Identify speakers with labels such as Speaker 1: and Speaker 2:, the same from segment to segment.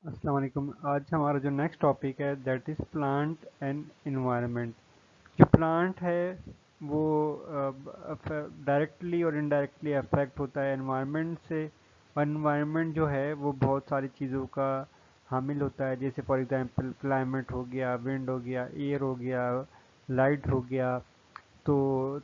Speaker 1: अस्सलाम वालेकुम। आज हमारा जो नेक्स्ट टॉपिक है that is plant and environment. जो प्लांट है वो डायरेक्टली और इनडायरेक्टली अफेक्ट होता है एनवायरनमेंट से। और एनवायरनमेंट जो है वो बहुत सारी चीज़ों का हामिल होता है, जैसे फॉर एग्जांपल क्लाइमेट हो गया, विंड हो गया, एयर हो गया, लाइट हो गया, तो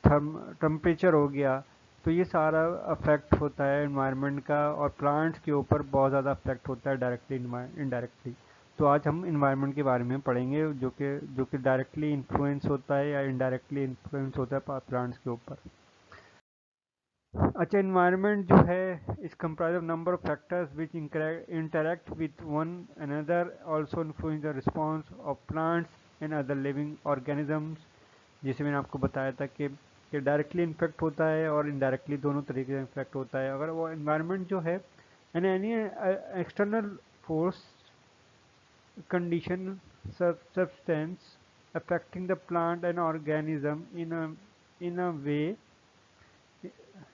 Speaker 1: टेम्परेचर हो गया। तो ये सारा अफेक्ट होता है एनवायरनमेंट का, और प्लांट्स के ऊपर बहुत ज़्यादा अफेक्ट होता है डायरेक्टली इनडायरेक्टली। तो आज हम इन्वायरमेंट के बारे में पढ़ेंगे, जो कि डायरेक्टली इन्फ्लुएंस होता है या इनडायरेक्टली इन्फ्लुएंस होता है प्लांट्स के ऊपर। अच्छा, इन्वायरमेंट जो है इस comprised of number of factors which interact with one another, also influence the response of plants and other living organisms। जैसे मैंने आपको बताया था कि डायरेक्टली इन्फेक्ट होता है और इनडायरेक्टली दोनों तरीके से इन्फेक्ट होता है। अगर वो इन्वायरमेंट जो है any external force, condition, substance affecting the plant and organism in a way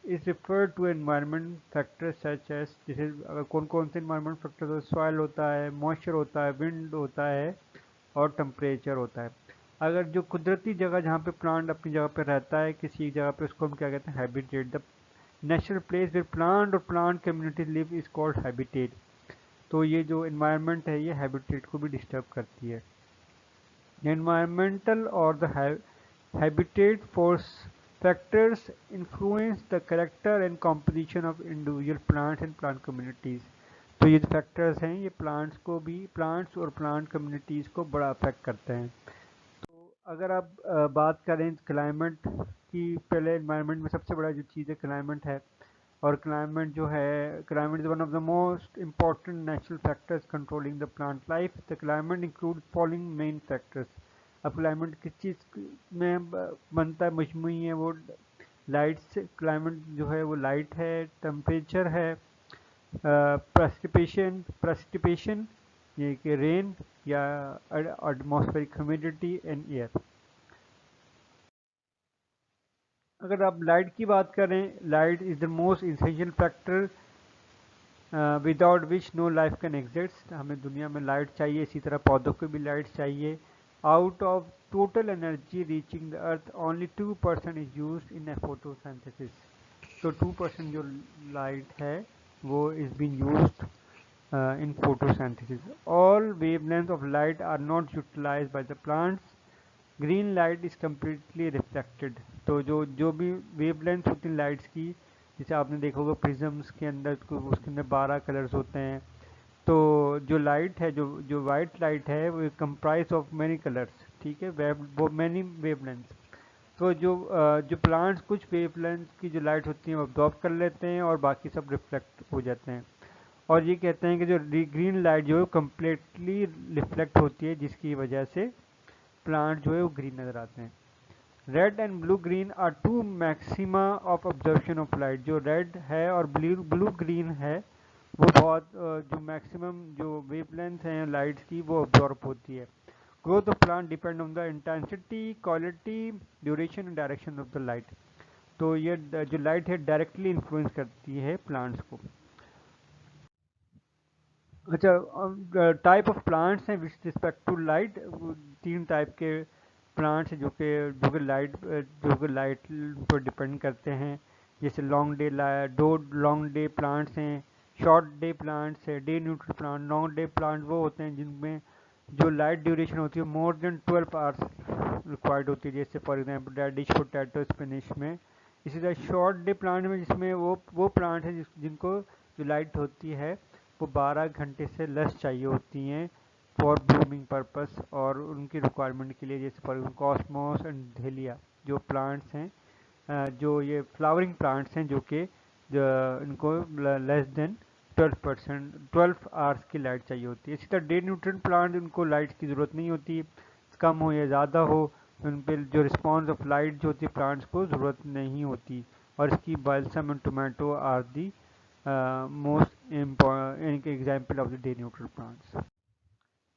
Speaker 1: is referred to environment factors such as, जैसे अगर कौन कौन से environment factors होते हैं, सॉइल होता है, मॉइस्चर होता है, विंड होता है, और टेम्परेचर होता है। अगर जो कुदरती जगह जहाँ पे प्लांट अपनी जगह पे रहता है किसी जगह पे, उसको हम क्या कहते हैं, habitat. The natural place where plant और plant community live is called habitat. तो ये जो इन्वायरमेंट है ये हैबिटेट को भी डिस्टर्ब करती है। Environmental or the habitat force factors influence the character and composition of individual plants and plant communities। तो ये जो फैक्टर्स हैं ये प्लांट्स और प्लांट कम्युनिटीज़ को बड़ा अफेक्ट करते हैं। तो अगर आप बात करें क्लाइमेट की, पहले इन्वायरमेंट में सबसे बड़ा जो चीज़ है क्लाइमेट है। और climate is one of the most important natural factors controlling the plant life. The climate include following main factors. अब क्लाइमेट किस चीज़ में बनता है, मजमूई है वो लाइट से। क्लाइमेट जो है वो लाइट है, टेम्परेचर है, प्रेसिपिटेशन ये कि रेन या एटमॉस्फेरिक ह्यूमिडिटी एंड एयर। अगर आप लाइट की बात करें, light is the most essential factor without which no life can exist. हमें दुनिया में लाइट चाहिए, इसी तरह पौधों को भी लाइट चाहिए। Out of total energy reaching the earth only 2% is use in a photosynthesis. तो 2% जो लाइट है वो is been used in photosynthesis. All wavelengths of light are not utilized by the plants. Green light is completely reflected. तो जो जो भी wavelength होती हैं लाइट्स की, जैसे आपने देखा होगा प्रिज्म्स के अंदर, उसके अंदर 12 कलर्स होते हैं। तो जो लाइट है, जो जो वाइट लाइट है वो कंप्राइज ऑफ मैनी कलर्स, ठीक है, वो मैनी वेवलेंथ्स। तो जो प्लांट्स कुछ वेवलेंथ की जो लाइट होती हैं वो अब्जॉर्ब कर लेते हैं और बाकी सब रिफ्लेक्ट हो जाते हैं। और ये कहते हैं कि जो ग्रीन लाइट जो है कम्प्लीटली रिफ्लेक्ट होती है, जिसकी वजह से प्लांट जो है वो ग्रीन नज़र आते हैं। Red and blue green are two maxima of observation of light. जो रेड है और ब्लू ब्लू ग्रीन है वो बहुत जो मैक्सिमम जो वेवलेंथ है लाइट्स की वो ऑब्जॉर्व होती है। Growth of plant depend on the intensity, quality, duration and direction of the light. तो ये जो लाइट है डायरेक्टली इन्फ्लुएंस करती है प्लांट्स को। अच्छा, टाइप ऑफ प्लांट्स हैं विथ रिस्पेक्ट टू लाइट। तीन टाइप के प्लांट्स हैं जो कि लाइट पर डिपेंड करते हैं। जैसे लॉन्ग डे प्लांट्स हैं, शॉर्ट डे प्लांट्स है, day neutral plant. Long day plant वो होते हैं जिनमें जो लाइट ड्यूरेशन होती है मोर देन 12 आवर्स रिक्वायर्ड होती है, जैसे for example radish, potato, spinach में। इसी तरह शॉर्ट डे प्लांट में जिसमें वो प्लांट है जिनको जो लाइट होती है वो 12 घंटे से लेस चाहिए होती हैं फॉर ब्लूमिंग पर्पस और उनकी रिक्वायरमेंट के लिए। जैसे फॉर कॉस्मोस एंड धेलिया जो प्लांट्स हैं, जो ये फ्लावरिंग प्लांट्स हैं, जो कि इनको लेस देन 12 आवर्स की लाइट चाहिए होती है। इसी तरह डे न्यूट्रिएंट प्लांट, उनको लाइट की ज़रूरत नहीं होती, कम हो या ज़्यादा हो, उन पर जो रिस्पॉन्स ऑफ लाइट जो होती है प्लांट्स को ज़रूरत नहीं होती। और इसकी balsam and tomato are the most important example of the day neutral plants.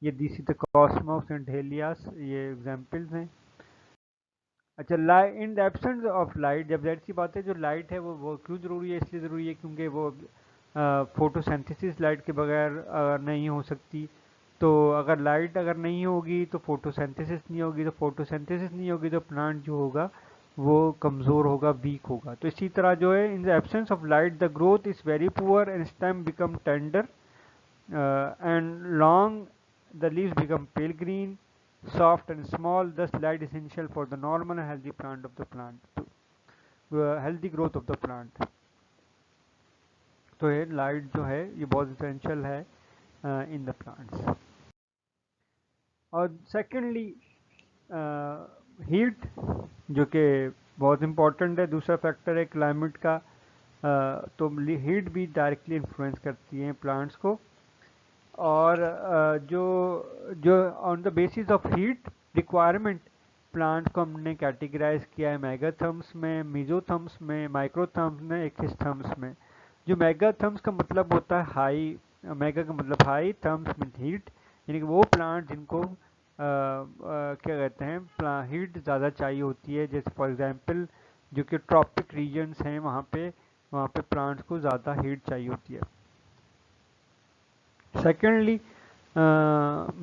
Speaker 1: ये this is the cosmos and helianthus, ये एग्जाम्पल्स हैं। अच्छा, light in the absence of light, जब जाहिर सी बात है जो लाइट है वो क्यों ज़रूरी है, इसलिए ज़रूरी है क्योंकि वो फोटोसिंथेसिस लाइट के बगैर नहीं हो सकती। तो अगर लाइट अगर नहीं होगी तो फोटोसिंथेसिस नहीं होगी, तो फोटोसिंथेसिस नहीं होगी तो प्लांट जो होगा वो कमज़ोर होगा, वीक होगा। तो इसी तरह जो है, इन the absence of light the growth is very poor and stem become tender and long, the leaves become pale green, soft and small. Thus, light is essential for the normal and healthy plant of the plant, healthy growth of the plant. तो ये light जो है ये बहुत essential है in the plants. और secondly heat, जो कि बहुत इम्पोर्टेंट है, दूसरा फैक्टर है क्लाइमेट का। तो हीट भी डायरेक्टली इन्फ्लुएंस करती है प्लांट्स को। और जो जो on the basis of heat requirement plant को हमने कैटेगराइज किया है मेगाथर्म्स में, मीजोथर्म्स में, माइक्रोथर्म्स में, एकिस्थर्म्स में। जो मेगाथर्म्स का मतलब होता है हाई, मेगा का मतलब हाई, थर्म्स मीन हीट, यानी कि वो प्लांट जिनको क्या कहते हैं हीट ज़्यादा चाहिए होती है। जैसे फॉर एग्जांपल जो कि ट्रॉपिक रीजन्स हैं वहाँ पे प्लांट्स को ज़्यादा हीट चाहिए होती है। सेकेंडली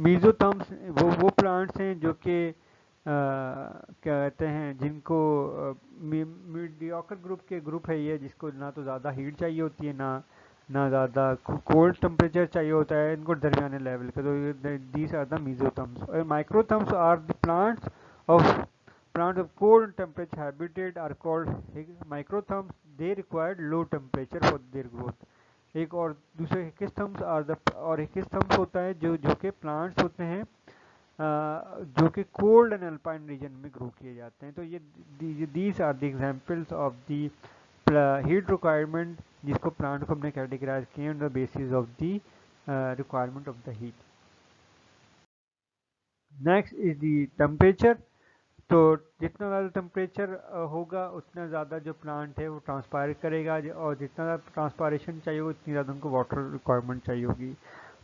Speaker 1: मीजोथर्म्स वो प्लांट्स हैं जो कि क्या कहते हैं, जिनको मीडियोकर ग्रुप है ये, जिसको ना तो ज़्यादा हीट चाहिए होती है ना ज़्यादा कोल्ड टेम्परेचर चाहिए होता है, इनको दरमियाने लेवल के। तो दीज आर द मीजोथर्म्स। और microtherms are the plants of cold temperature habitat are called microtherms. They require low temperature for their growth. एक और दूसरे हिकिस्थम्स आर द, और हिकिस्थम्स होता है जो कि प्लांट्स होते हैं जो कि कोल्ड एंड अल्पाइन रीजन में ग्रो किए जाते हैं। तो ये these are the examples of the heat requirement जिसको प्लांट को हमने कैटेगराइज किए on the basis of the requirement of the heat. Next is the temperature. तो जितना ज़्यादा टेम्परेचर होगा उतना ज़्यादा जो प्लांट है वो ट्रांसपायर करेगा, और जितना ज़्यादा ट्रांसपायरेशन चाहिए होगा उतनी ज़्यादा उनको वाटर रिक्वायरमेंट चाहिए होगी।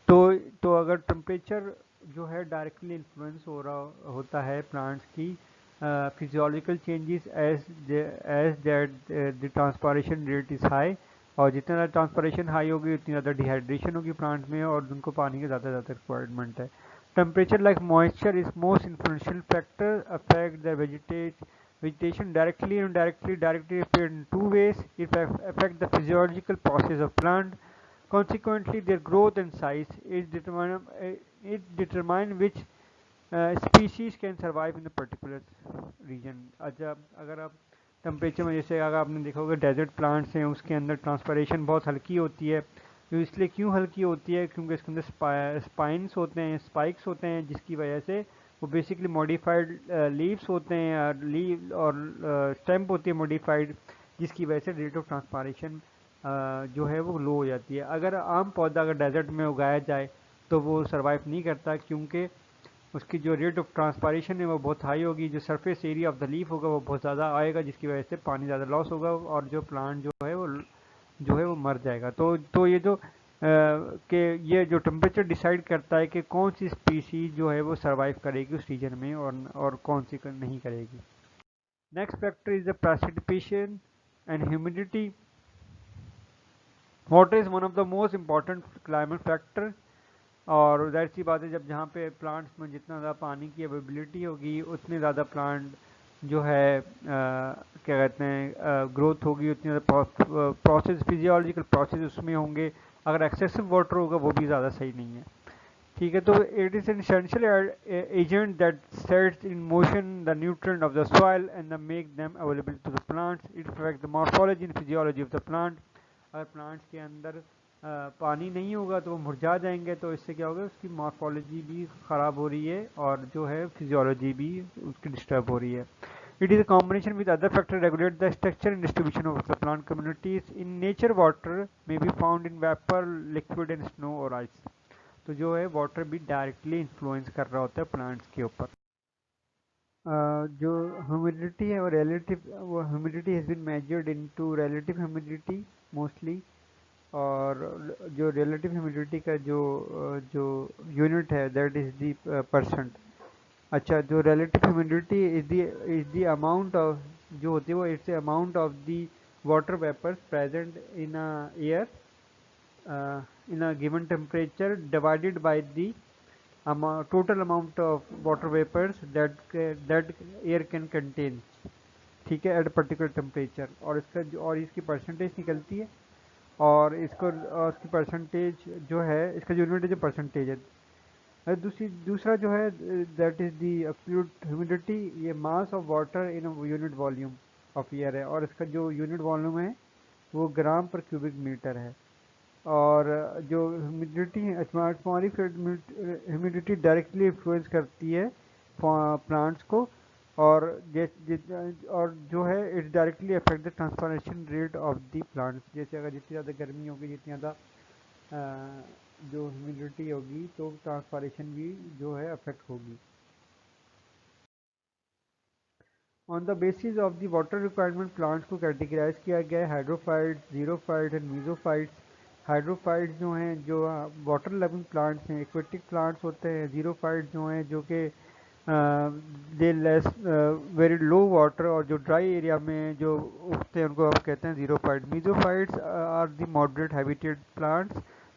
Speaker 1: तो अगर टेम्परेचर जो है डायरेक्टली इन्फ्लुएंस हो रहा होता है प्लांट्स की physiological changes as that the transpiration rate is high, और जितना ज़्यादा ट्रांसपायरेशन हाई होगी उतनी ज़्यादा डिहाइड्रेशन होगी प्लांट में और उनको पानी की ज़्यादा रिक्वायरमेंट है। Temperature, like moisture, is most influential factor. Affect the vegetation directly and indirectly. Directly appear in two ways. It affect the physiological process of plant. Consequently, their growth and size is determine which species can survive in the particular region. अच्छा, अगर आप temperature में, जैसे अगर आपने देखा होगा desert plants हैं उसके अंदर ट्रांसपरेशन बहुत हल्की होती है। तो इसलिए क्यों हल्की होती है, क्योंकि इसके अंदर स्पाइन्स होते हैं, स्पाइक्स होते हैं, जिसकी वजह से वो बेसिकली मॉडिफाइड लीव्स होते हैं, और स्टेम्प होती है मॉडिफाइड, जिसकी वजह से रेट ऑफ ट्रांसपायरेशन जो है वो लो हो जाती है। अगर आम पौधा अगर डेजर्ट में उगाया जाए तो वो सर्वाइव नहीं करता, क्योंकि उसकी जो रेट ऑफ ट्रांसपायरेशन है वो बहुत हाई होगी, जो surface area of the leaf होगा वो बहुत ज़्यादा आएगा, जिसकी वजह से पानी ज़्यादा लॉस होगा और जो प्लांट जो है वो मर जाएगा। तो ये जो कि ये जो टेम्परेचर डिसाइड करता है कि कौन सी स्पीशीज जो है वो सर्वाइव करेगी उस रीजन में और कौन सी नहीं करेगी। Next factor is the precipitation and humidity. Water is one of the most important climate factor, और जाहिर सी बात है जब जहाँ पे प्लांट्स में जितना ज़्यादा पानी की अवेबिलिटी होगी उतने ज़्यादा प्लांट जो है क्या कहते हैं ग्रोथ होगी, उतनी ज़्यादा प्रोसेस फिजियोलॉजिकल प्रोसेस उसमें होंगे। अगर एक्सेसिव वाटर होगा वो भी ज़्यादा सही नहीं है। ठीक है, तो it is an essential agent that sets in motion the nutrient of the soil and the make them available to the plants. It affect the morphology and physiology of the plant. अगर plants के अंदर पानी नहीं होगा तो वो मुरझा जाएंगे, तो इससे क्या होगा, उसकी मॉर्फोलॉजी भी ख़राब हो रही है और जो है फिजियोलॉजी भी उसकी डिस्टर्ब हो रही है। It is a combination with other factors regulate the structure and distribution of the plant communities. In nature, water may be found in vapor, liquid and snow or ice. तो जो है water भी directly influence कर रहा होता है plants के ऊपर। जो ह्यूमिडिटी है वो humidity has been measured into relative humidity mostly, और जो रिलेटिव ह्यूमिडिटी का जो यूनिट है दैट इज़ दी परसेंट। अच्छा, जो relative humidity is the amount of जो होती है वो it's amount of the water vapours present in air in a given temperature divided by the total amount of water vapors that air can contain, ठीक है, at particular temperature, और इसकी percentage निकलती है, और इसकी परसेंटेज जो है, इसका जो यूनिट जो परसेंटेज है। दूसरा जो है that is the absolute humidity, ये mass of water in unit volume of air है, और इसका जो यूनिट वॉल्यूम है वो ग्राम पर क्यूबिक मीटर है। और जो ह्यूमिडिटी है, एटमॉस्फेरिक ह्यूमिडिटी डायरेक्टली इन्फ्लुएंस करती है प्लांट्स को, और और जो है it directly affect the transpiration rate of the plants. जैसे अगर जितनी ज़्यादा गर्मी होगी, जितनी ज़्यादा जो ह्यूमिडिटी होगी, तो ट्रांसपिरेशन भी जो है अफेक्ट होगी। On the basis of the water requirement plants को कैटेगराइज किया गया है, hydrophytes, xerophytes and mesophytes. Hydrophytes जो हैं जो वाटर लविंग प्लांट्स हैं, एक्वेटिक प्लांट्स होते हैं। जीरोफाइट्स जो हैं जो कि दे लेस वेरी लो वाटर, और जो ड्राई एरिया में जो उगते हैं उनको हम कहते हैं xerophyte. Mesophytes are the moderate habitat plants,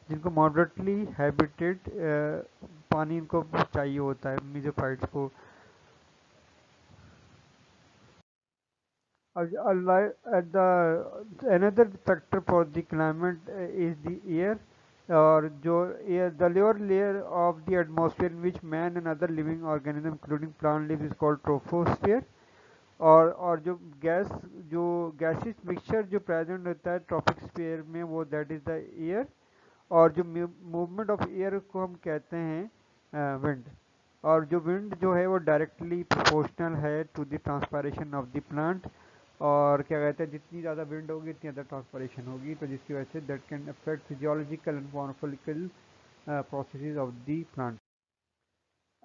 Speaker 1: जिनको मॉडरेटली हैबिटेट पानी इनको चाहिए होता है मीजोफाइट्स को। Another factor for the climate is the air, और जो air, the lower layer of the atmosphere in which man and other living organisms including plant live is called troposphere। और जो गैसेस मिक्सचर जो present होता है tropic sphere में, वो that is the air. और जो मूवमेंट ऑफ एयर को हम कहते हैं विंड। और जो विंड जो है वो डायरेक्टली प्रोपोर्शनल है to the transpiration of the plant. और क्या कहते हैं, जितनी ज़्यादा विंड होगी उतनी ज़्यादा ट्रांसपायरेशन होगी, तो जिसकी वजह से that can affect physiological and morphological processes of the plant.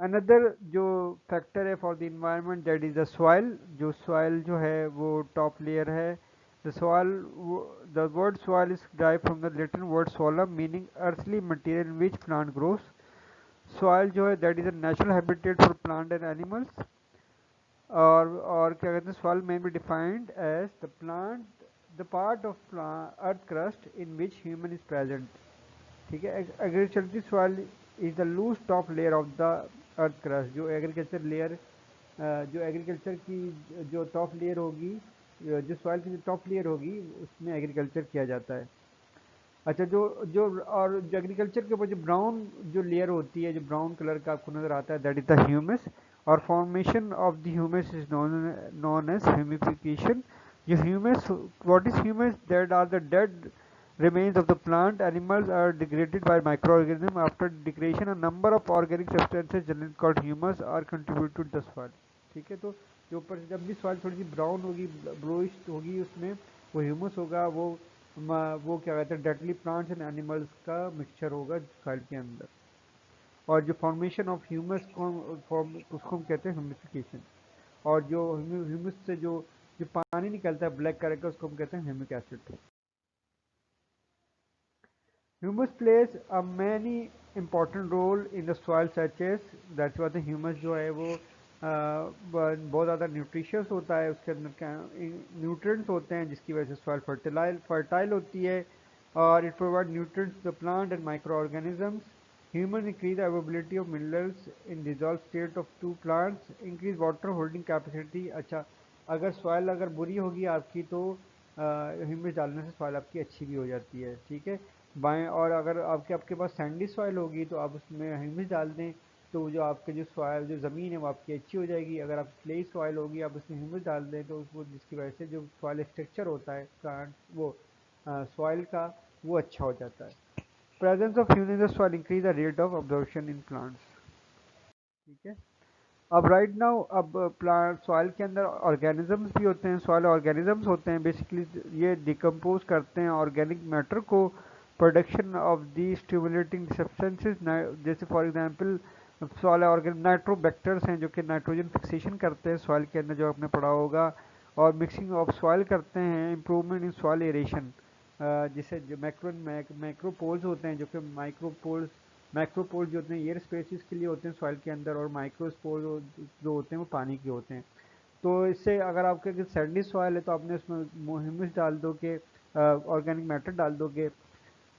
Speaker 1: Another जो फैक्टर है for the environment that is the soil. जो सॉइल जो है वो टॉप लेयर है। The soil, the word soil is derived from the Latin word solum meaning earthly material in which plant grows. Soil जो है that is a natural habitat for plant and animals. और क्या कहते हैं, soil में B defined as the plant, the part of earth crust in which human is present, ठीक है। Agriculture soil is the loose top layer of the earth crust. जो agriculture layer, जो agriculture की जो टॉप लेयर होगी, जो soil की जो टॉप लेयर होगी, उसमें एग्रीकल्चर किया जाता है। अच्छा, जो जो और जो एग्रीकल्चर के ऊपर जो ब्राउन जो लेयर होती है, जो ब्राउन कलर का आपको नज़र आता है, दैट इज द ह्यूमस। और formation of the humus is known as humification. जो humus, what is humus, that are the dead remains of the plant animals are degraded by microorganisms. After degradation a number of organic substances generally called humus are contributed to the soil, ठीक है। तो जो ऊपर से जब भी soil थोड़ी सी brown होगी, ब्लूइश होगी, उसमें वो ह्यूमस होगा, वो क्या कहते हैं, डेडली प्लांट्स एंड एनिमल्स का मिक्सचर होगा सॉइल के अंदर। और जो फॉर्मेशन ऑफ ह्यूमस को उसको हम कहते हैं ह्यूमिफिकेशन। और जो ह्यूमस से जो जो पानी निकलता है ब्लैक कलर का, उसको हम कहते हैं humic acid. Humus plays a many important role in the soil such as, that's why the humus जो है वो बहुत ज़्यादा न्यूट्रिशियस होता है, उसके अंदर न्यूट्रिएंट्स होते हैं जिसकी वजह से सॉइल फर्टाइल होती है, और it provide nutrients to the plant and microorganisms. Human increase availability of minerals in dissolve state of to plants, increase water holding capacity. अच्छा, अगर सॉइल अगर बुरी होगी आपकी, तो ह्यूमस डालने से सॉइल आपकी अच्छी भी हो जाती है, ठीक है। बाएं, और अगर आपके पास सैंडी सॉइल होगी तो आप उसमें ह्यूमस डाल दें, तो जो आपके जो सॉइल जो ज़मीन है वो आपकी अच्छी हो जाएगी। अगर आप क्ले सॉइल होगी, आप उसमें ह्यूमस डाल दें, तो उसको जिसकी वजह से जो सॉइल स्ट्रक्चर होता है प्लांट वो सॉइल का, वो अच्छा हो जाता है। Presence of humus in the soil increase the rate of absorption in plants, ठीक है। अब राइट नाउ, अब प्लांट सॉइल के अंदर ऑर्गेनिजम्स भी होते हैं। सॉइल ऑर्गेनिजम्स होते हैं, बेसिकली ये डिकम्पोज करते हैं ऑर्गेनिक मैटर को, production of the stimulating substances. जैसे फॉर एग्जांपल सॉइल ऑर्गेन नाइट्रोबैक्टर्स हैं जो कि नाइट्रोजन फिक्सेशन करते हैं सॉइल के अंदर, जो आपने पढ़ा होगा। और मिक्सिंग ऑफ सॉइल करते हैं, इम्प्रूवमेंट इन सॉइल एरेशन, जिसे जो मैक्रोपोल्स होते हैं, जो कि मैक्रोपोल्स जो होते हैं एयर स्पेसिस के लिए होते हैं सॉइल के अंदर, और माइक्रोस्पोर जो होते हैं वो पानी के होते हैं। तो इससे अगर आपके सैंडी सॉइल है तो आपने उसमें ह्यूमस डाल दोगे, ऑर्गेनिक मैटर डाल दोगे,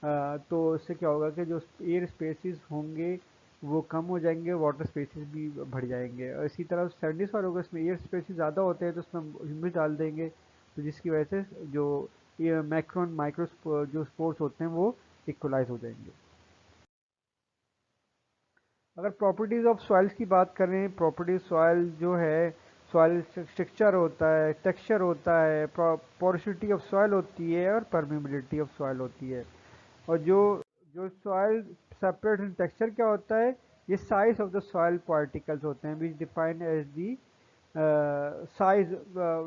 Speaker 1: तो इससे क्या होगा कि जो एयर स्पेसिस होंगे वो कम हो जाएंगे, वाटर स्पेसिस भी बढ़ जाएंगे। और इसी तरह सैंडी सॉइल होगा, इसमें एयर स्पेसिस ज़्यादा होते हैं तो उसमें ह्यूमस डाल देंगे, तो जिसकी वजह से जो ये मैक्रो एंड माइक्रो जो स्पोर्स होते हैं वो इक्वलाइज हो जाएंगे। अगर प्रॉपर्टीज़ ऑफ सॉइल्स की बात करें, प्रॉपर्टीज सॉइल जो है, सॉइल स्ट्रक्चर होता है, टेक्सचर होता है, पोरोसिटी ऑफ सॉइल होती है और परमेबिलिटी ऑफ सॉइल होती है। और जो जो सॉइल सेपरेट इन टेक्सचर क्या होता है, ये size of the soil particles होते हैं which defined as the size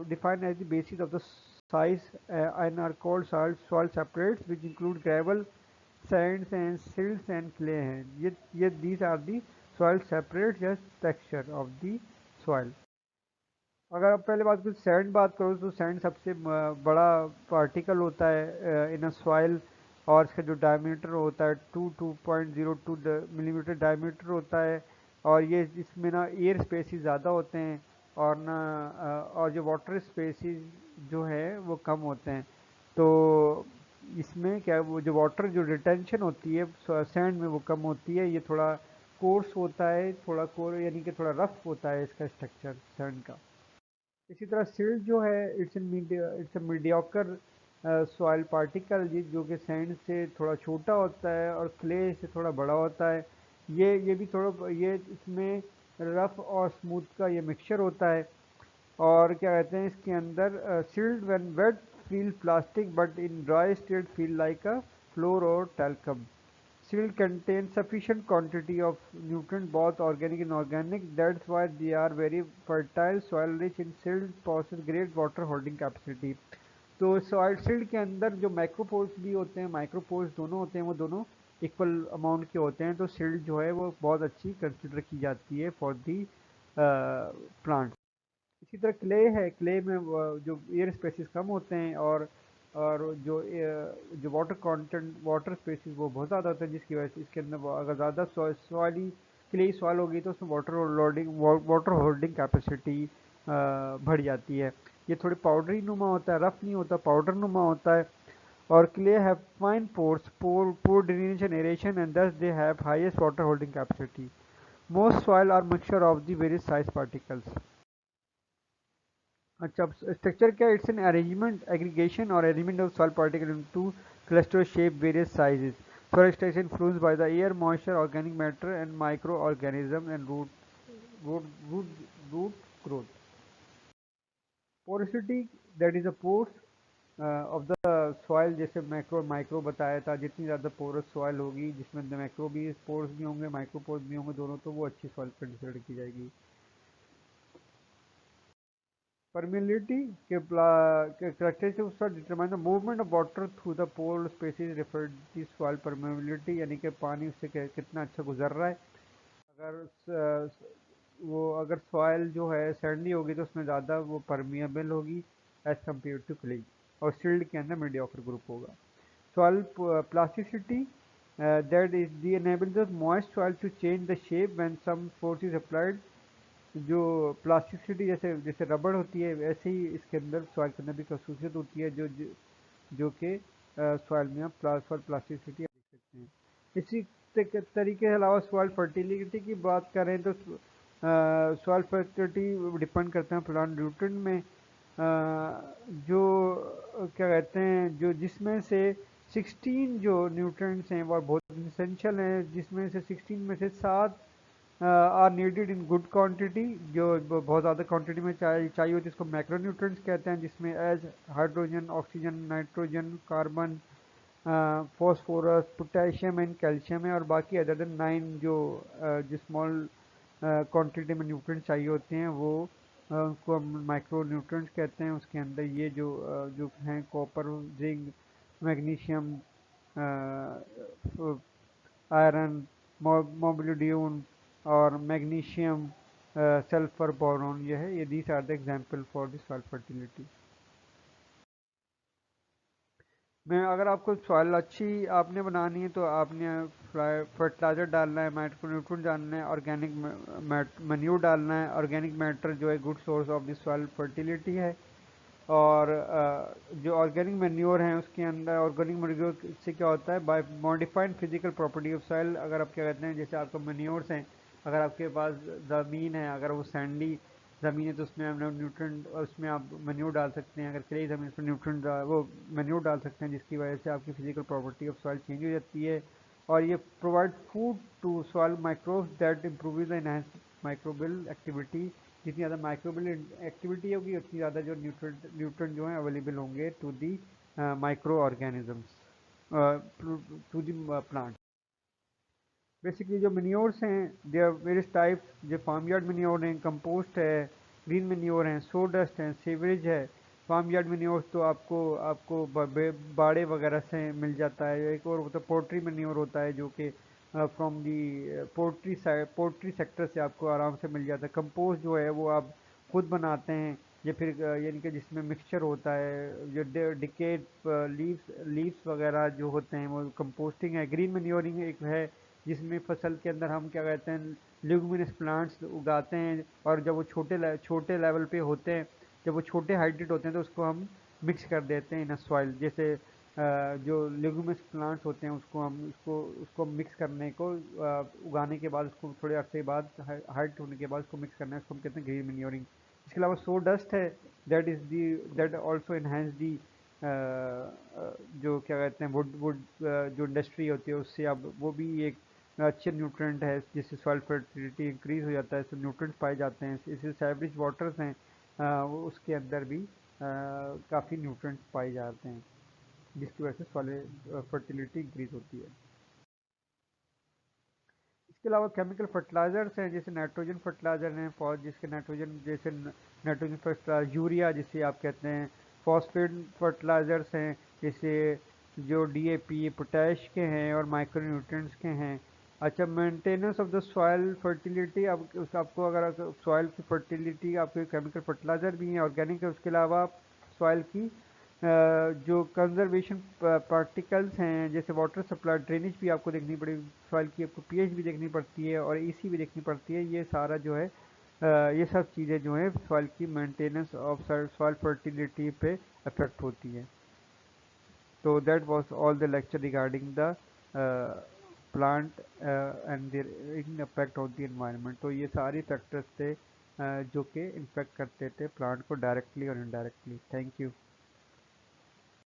Speaker 1: defined as the basis of the size and are called soil separates, which include gravel, sands and silts and clay हैं। ये these are the soil separates as texture of the soil। अगर आप पहले बात करो sand बात करो तो सैंड सबसे बड़ा पार्टिकल होता है इन अ सॉइल, और इसका जो डायमीटर होता है 2.02 मिलीमीटर डायमीटर होता है। और ये इसमें ना एयर स्पेसिस ज़्यादा होते हैं और ना और जो वाटर स्पेसिस जो है वो कम होते हैं। तो इसमें क्या वो जो वाटर जो रिटेंशन होती है सैंड में वो कम होती है। ये थोड़ा कोर्स होता है, थोड़ा कोर यानी कि थोड़ा रफ होता है इसका स्ट्रक्चर सैंड का। इसी तरह सिल्ट जो है it's a mediocre soil particle जो कि सैंड से थोड़ा छोटा होता है और क्ले से थोड़ा बड़ा होता है। ये भी थोड़ा ये इसमें रफ और स्मूथ का ये मिक्सचर होता है। और क्या कहते हैं इसके अंदर silt when wet feel plastic but in dry state feel like a flour और talcum। Silt contains sufficient quantity of nutrient, both organic and inorganic. That's why they are very fertile. Soil rich in silt possess great water holding capacity। तो soil silt के अंदर जो micropores भी होते हैं, micropores दोनों होते हैं, वो दोनों इक्वल अमाउंट के होते हैं। तो सिल्ट जो है वो बहुत अच्छी कंसिडर की जाती है फॉर दी प्लांट। इसी तरह क्ले है, क्ले में जो एयर स्पेसिस कम होते हैं और जो वाटर कंटेंट वाटर स्पेसिस वो बहुत ज़्यादा होता है, जिसकी वजह से इसके अंदर अगर ज़्यादा सॉइली क्ले सॉइल होगी तो उसमें वाटर होल्डिंग कैपेसिटी बढ़ जाती है। ये थोड़ी पाउडरी नुमा होता है, रफ नहीं होता, पाउडर नुमा होता है। और clay have fine pores, poor drainage and aeration, and thus they have highest water holding capacity। Most soil are mixture of the various size particles। अच्छा, स्ट्रक्चर क्या है? इट्स एन अरेंजमेंट एग्रीगेशन और arrangement of soil particle into cluster shape various sizes. Soil structure influenced by the air moisture organic matter and micro organism and root growth. Porosity that is a pores of the soil, जैसे macro micro बताया था, जितनी ज़्यादा porous soil होगी जिसमें macro भी pores भी होंगे माइक्रो पोर्स भी होंगे दोनों, तो वो अच्छी सॉइल कंसिडर की जाएगी। Permeability के characteristics are determine the movement of water through the pore spaces referred to soil permeability, यानी कि पानी उससे कितना अच्छा गुजर रहा है। अगर अगर सॉइल जो है सैंडी होगी तो उसमें ज़्यादा वो परमिएबल होगी एज कम्पेयर टू क्ले, और सिल्ट के अंदर मीडियोकर ग्रुप होगा। Soil plasticity that is the enables the moist soil to change the shape when some force is applied। जो प्लास्टिसिटी जैसे जैसे रबड़ होती है वैसे ही इसके अंदर सॉइल के अंदर भी खसूसियत होती है जो कि सॉइल में आप सॉइल प्लास्टिसिटी देख सकते हैं। इसी तरीके के अलावा सॉइल फर्टिलिटी की बात करें तो सॉइल फर्टिलिटी डिपेंड करते हैं प्लांट न्यूट्रिएंट में, जो क्या कहते हैं जो जिसमें से 16 जो न्यूट्रिएंट्स हैं वो बहुत इसेंशियल हैं, जिसमें से 16 में से 7 are needed in good quantity, जो बहुत ज़्यादा क्वांटिटी में चाहिए होती है, जिसको मैक्रोन्यूट्रिएंट्स कहते हैं, जिसमें as hydrogen, oxygen, nitrogen, carbon, phosphorus, potassium and calcium है। और बाकी अदर देन 9 जो स्मॉल क्वांटिटी में न्यूट्रिएंट्स चाहिए होते हैं वो उनको हम माइक्रो न्यूट्रिएंट्स कहते हैं। उसके अंदर ये जो हैं copper, zinc, magnesium, iron, molybdenum और मैग्नीशियम, सल्फर, बोरॉन, ये these are the example for the soil fertility. मैं अगर आपको सॉइल अच्छी आपने बनानी है तो आपने फर्टिलाइजर डालना है, माइक्रोन्यूट्रिएंट डालना है, ऑर्गेनिक मैन्यूर डालना है। ऑर्गेनिक मैटर जो है good source of the soil fertility है। और जो ऑर्गेनिक मैन्योर हैं उसके अंदर ऑर्गेनिक मैन्योर से क्या होता है, by modified physical property of soil. अगर आप क्या कहते हैं, जैसे आपका मैन्योर्स हैं, अगर आपके पास ज़मीन है, अगर वो सैंडी ज़मीन है तो उसमें आप न्यूट्रेंट, उसमें आप मैन्योर डाल सकते हैं। अगर क्ले ज़मीन उसमें न्यूट्रेंट वो मैन्योर डाल सकते हैं, जिसकी वजह से आपकी physical property of soil change हो जाती है। और ये provide food to soil microbes that improve the enhance microbial activity. जितनी ज़्यादा माइक्रोबियल एक्टिविटी होगी उतनी ज़्यादा जो न्यूट्रन जो है अवेलेबल होंगे to the micro organisms, to the plant. Basically जो मैन्योर्स हैं दे आर वेरियस टाइप्स, जो फार्म यार्ड मैन्योर हैं, कंपोस्ट है, ग्रीन मैन्योर हैं, सो डस्ट हैं, सीवरेज है। फार्म यार्ड मैन्योर तो आपको आपको बाड़े वगैरह से मिल जाता है। एक और होता है पोल्ट्री मैन्योर होता है, जो कि from the poultry side, poultry sector से आपको आराम से मिल जाता है। कंपोस्ट जो है वो आप खुद बनाते हैं, या फिर यानी कि जिसमें मिक्सचर होता है, जो डिकेड लीव्स वगैरह जो होते हैं वो कंपोस्टिंग है। ग्रीन मैन्योरिंग एक है जिसमें फसल के अंदर हम क्या कहते हैं ल्यूमिनस प्लांट्स उगाते हैं, और जब वो छोटे लेवल पे होते हैं, जब वो छोटे हाइटेड होते हैं तो उसको हम मिक्स कर देते हैं इन सॉइल। जैसे जो लेगुमिनस प्लांट्स होते हैं उसको हम उसको मिक्स करने को उगाने के बाद उसको थोड़े अरसे बाद हाइट होने के बाद उसको मिक्स करना है, उसको हम कहते हैं ग्रीन मैन्योरिंग। इसके अलावा सो डस्ट है, that is the that also enhance the जो क्या कहते हैं वुड वुड जो इंडस्ट्री होती है उससे अब वो भी एक अच्छे न्यूट्रेंट है, जिससे सॉइल फर्टिलिटी इंक्रीज हो जाता है, इससे न्यूट्रेंट पाए जाते हैं। इसे सैवरेज वाटर्स हैं, उसके अंदर भी काफ़ी न्यूट्रेंट्स पाए जाते हैं, जिसकी वजह से सॉइल फर्टिलिटी इंक्रीज होती है। इसके अलावा केमिकल फर्टिलाइजर्स हैं, जैसे नाइट्रोजन फर्टिलाइजर हैं, जिसके नाइट्रोजन जैसे नाइट्रोजन फर्टिलाइजर, यूरिया जिसे आप कहते हैं, फॉस्फेट फर्टिलाइजर्स हैं, जैसे जो डीएपी पोटैश के हैं और माइक्रो न्यूट्रिएंट्स के हैं। अच्छा, maintenance of the soil fertility, अब आपको अगर सॉइल की फर्टिलिटी, आपके केमिकल फर्टिलाइजर भी हैं, ऑर्गेनिक है, उसके अलावा सॉइल की जो कंजर्वेशन पार्टिकल्स हैं, जैसे वाटर सप्लाई ड्रेनेज भी आपको देखनी पड़ेगी, सॉइल की आपको पीएच भी देखनी पड़ती है और ईसी भी देखनी पड़ती है। ये सारा जो है ये सब चीज़ें जो है सॉइल की मेंटेनेंस ऑफ सॉइल फर्टिलिटी पे अफेक्ट होती है। तो that was all the lecture regarding the plant and there impact on the environment. तो ये सारे फैक्टर्स थे जो कि इम्पैक्ट करते थे प्लांट को डायरेक्टली और इनडायरेक्टली। Thank you.